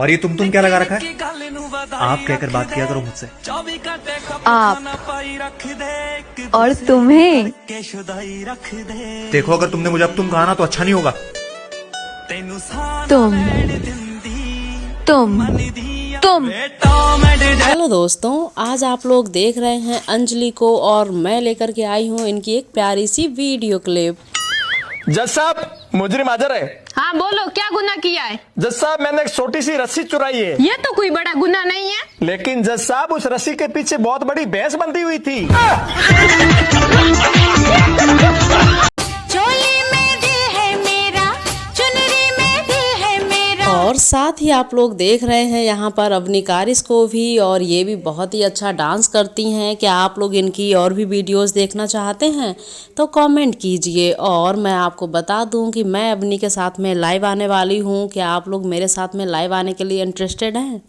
और ये तुम क्या लगा रखा है? आप कहकर बात किया करो मुझसे। आप और तुम्हें। देखो अगर तुमने मुझे अब तुम कहा ना तो अच्छा नहीं होगा। तुम हेलो दोस्तों, आज आप लोग देख रहे हैं अंजलि को और मैं लेकर के आई हूँ इनकी एक प्यारी सी वीडियो क्लिप। जज साहब, मुजरिम हाजिर है। हाँ बोलो, क्या गुनाह किया है? जज साहब, मैंने एक छोटी सी रस्सी चुराई है। ये तो कोई बड़ा गुनाह नहीं है। लेकिन जज साहब, उस रस्सी के पीछे बहुत बड़ी भैंस बंधी हुई थी। चोली में दिल है मेरा, चुनरी में दिल है मेरा। और साथ ही आप लोग देख रहे हैं यहाँ पर अवनी कारिस को भी, और ये भी बहुत ही अच्छा डांस करती हैं। क्या आप लोग इनकी और भी वीडियोस देखना चाहते हैं तो कमेंट कीजिए। और मैं आपको बता दूं कि मैं अवनी के साथ में लाइव आने वाली हूँ। क्या आप लोग मेरे साथ में लाइव आने के लिए इंटरेस्टेड हैं?